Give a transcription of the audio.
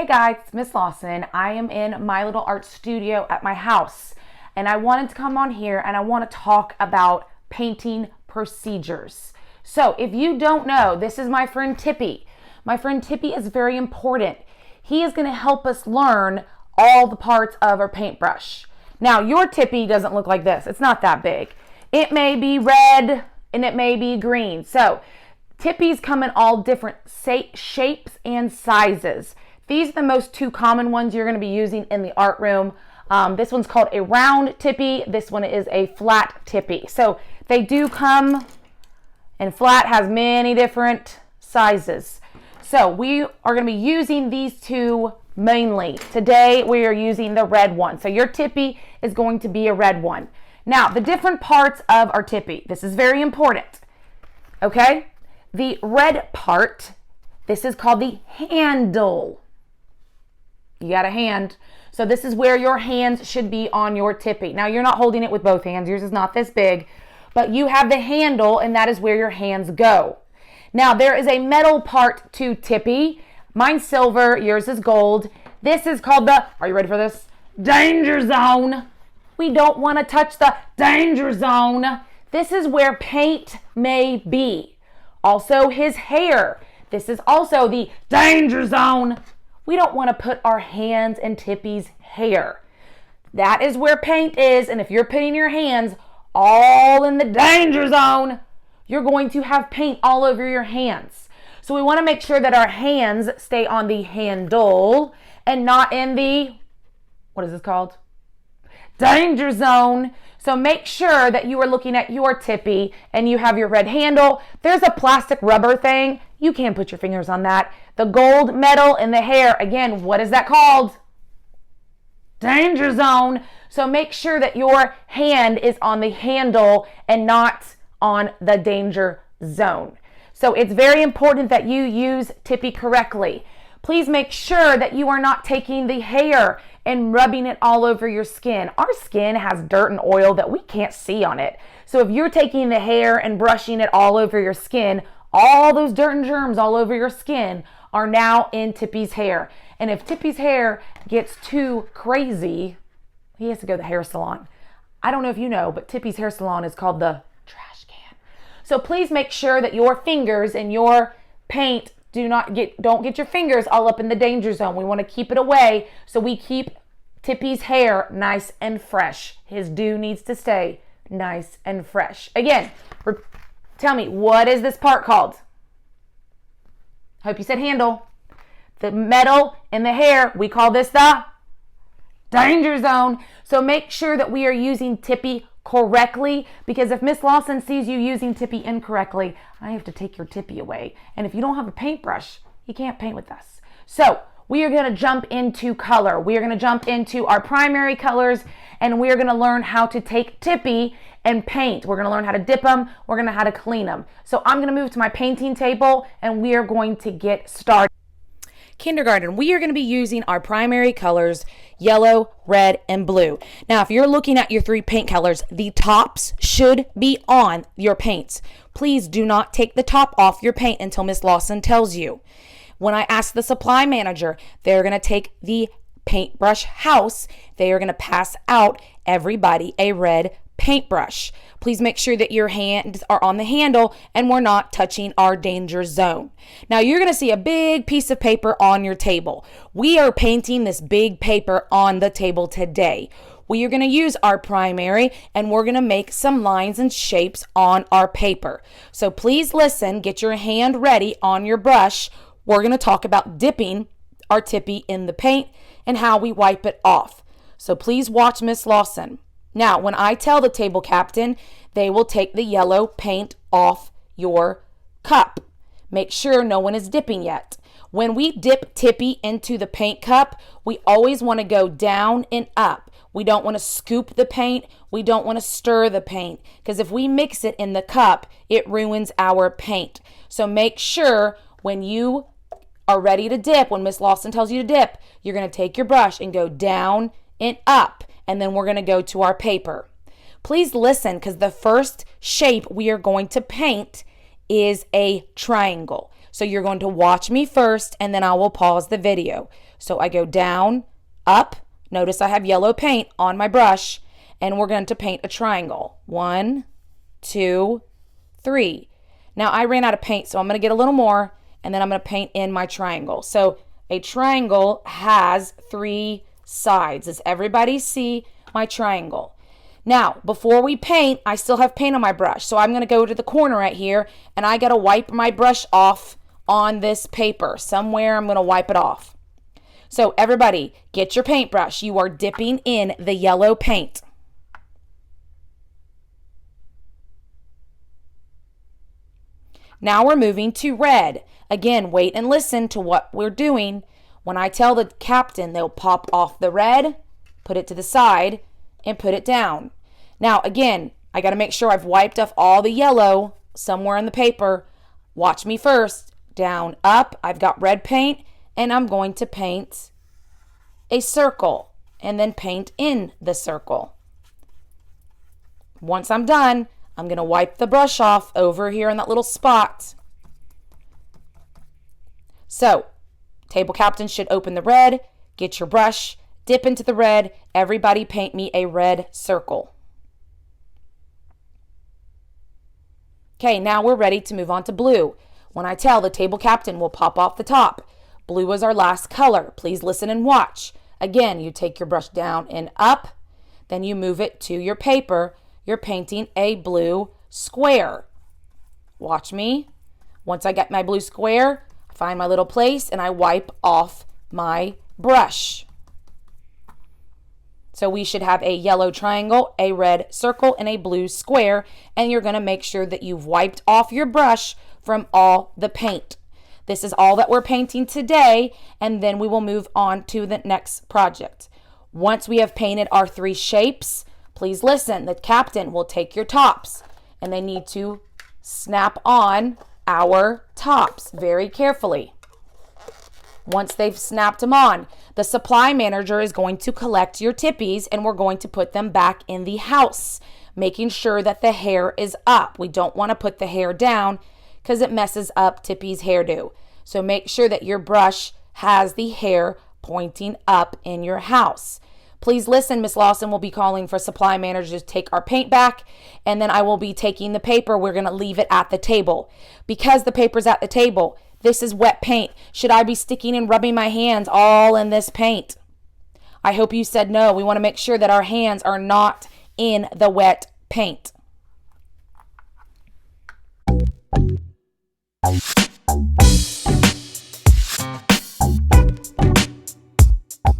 Hey guys, it's Miss Lawson. I am in my little art studio at my house, and I wanted to come on here and I want to talk about painting procedures. So if you don't know, this is my friend Tippy. My friend Tippy is very important. He is going to help us learn all the parts of our paintbrush. Now, your Tippy doesn't look like this. It's not that big. It may be red and it may be green. So Tippys come in all different shapes and sizes. These are the most two common ones you're going to be using in the art room. This one's called a round Tippy. This one is a flat Tippy. So they do come, and flat has many different sizes. So we are going to be using these two mainly. Today we are using the red one. So your Tippy is going to be a red one. Now, the different parts of our Tippy. This is very important. Okay? The red part, this is called the handle. You got a hand. So this is where your hands should be on your Tippy. Now, you're not holding it with both hands. Yours is not this big. But you have the handle, and that is where your hands go. Now, there is a metal part to Tippy. Mine's silver. Yours is gold. This is called the, are you ready for this? Danger zone. We don't want to touch the danger zone. This is where paint may be. Also, his hair. This is also the danger zone. We don't want to put our hands in Tippy's hair. That is where paint is, and if you're putting your hands all in the danger zone, you're going to have paint all over your hands. So we want to make sure that our hands stay on the handle and not in the, what is this called? Danger zone. So make sure that you are looking at your Tippy and you have your red handle. There's a plastic rubber thing. You can't put your fingers on that. The gold metal in the hair, again, what is that called? Danger zone. So make sure that your hand is on the handle and not on the danger zone. So it's very important that you use Tippy correctly. Please make sure that you are not taking the hair and rubbing it all over your skin. Our skin has dirt and oil that we can't see on it. So if you're taking the hair and brushing it all over your skin, all those dirt and germs all over your skin are now in Tippy's hair. And if Tippy's hair gets too crazy, he has to go to the hair salon. I don't know if you know, but Tippy's hair salon is called the trash can. So please make sure that your fingers and your paint don't get your fingers all up in the danger zone. We want to keep it away so we keep Tippy's hair nice and fresh. His dew needs to stay nice and fresh. Again, tell me, what is this part called? Hope you said handle. The metal in the hair, we call this the danger zone. So make sure that we are using Tippy correctly, because if Miss Lawson sees you using Tippy incorrectly, I have to take your Tippy away. And if you don't have a paintbrush, you can't paint with us. So we are going to jump into color. We are going to jump into our primary colors, and we are going to learn how to take Tippy and paint. We're going to learn how to dip them. We're going to how to clean them. So I'm going to move to my painting table, and we are going to get started. Kindergarten, we are going to be using our primary colors, yellow, red, and blue. Now, if you're looking at your three paint colors, the tops should be on your paints. Please do not take the top off your paint until Miss Lawson tells you. When I ask the supply manager, they're going to take the paintbrush house. They are going to pass out everybody a red paintbrush. Please make sure that your hands are on the handle and we're not touching our danger zone. Now you're going to see a big piece of paper on your table. We are painting this big paper on the table today. We are going to use our primary and we're going to make some lines and shapes on our paper. So please listen, get your hand ready on your brush. We're going to talk about dipping our Tippy in the paint and how we wipe it off. So please watch Miss Lawson. Now, when I tell the table captain, they will take the yellow paint off your cup. Make sure no one is dipping yet. When we dip Tippy into the paint cup, we always want to go down and up. We don't want to scoop the paint. We don't want to stir the paint, because if we mix it in the cup, it ruins our paint. So make sure when you are ready to dip, when Miss Lawson tells you to dip, you're going to take your brush and go down and up. And then we're going to go to our paper. Please listen, because the first shape we are going to paint is a triangle. So you're going to watch me first, and then I will pause the video. So I go down, up. Notice I have yellow paint on my brush, and we're going to paint a triangle. 1, 2, 3. Now I ran out of paint, so I'm going to get a little more, and then I'm going to paint in my triangle. So a triangle has 3 sides. Does everybody see my triangle? Now, before we paint, I still have paint on my brush. So I'm going to go to the corner right here, and I got to wipe my brush off on this paper. Somewhere I'm going to wipe it off. So everybody, get your paintbrush. You are dipping in the yellow paint. Now we're moving to red. Again, wait and listen to what we're doing. When I tell the captain, they'll pop off the red, put it to the side, and put it down. Now, again, I got to make sure I've wiped off all the yellow somewhere in the paper. Watch me first. Down, up. I've got red paint, and I'm going to paint a circle and then paint in the circle. Once I'm done, I'm going to wipe the brush off over here in that little spot. So, table captain should open the red, get your brush, dip into the red. Everybody paint me a red circle. Okay, now we're ready to move on to blue. When I tell, the table captain will pop off the top. Blue is our last color. Please listen and watch. Again, you take your brush down and up, then you move it to your paper. You're painting a blue square. Watch me. Once I get my blue square, I find my little place and I wipe off my brush. So we should have a yellow triangle, a red circle, and a blue square. And you're going to make sure that you've wiped off your brush from all the paint. This is all that we're painting today, and then we will move on to the next project. Once we have painted our 3 shapes, please listen. The captain will take your tops, and they need to snap on our tops very carefully. Once they've snapped them on, the supply manager is going to collect your tippies, and we're going to put them back in the house, making sure that the hair is up. We don't want to put the hair down because it messes up Tippy's hairdo. So make sure that your brush has the hair pointing up in your house. Please listen, Miss Lawson will be calling for supply managers to take our paint back, and then I will be taking the paper. We're going to leave it at the table. Because the paper's at the table, this is wet paint. Should I be sticking and rubbing my hands all in this paint? I hope you said no. We want to make sure that our hands are not in the wet paint.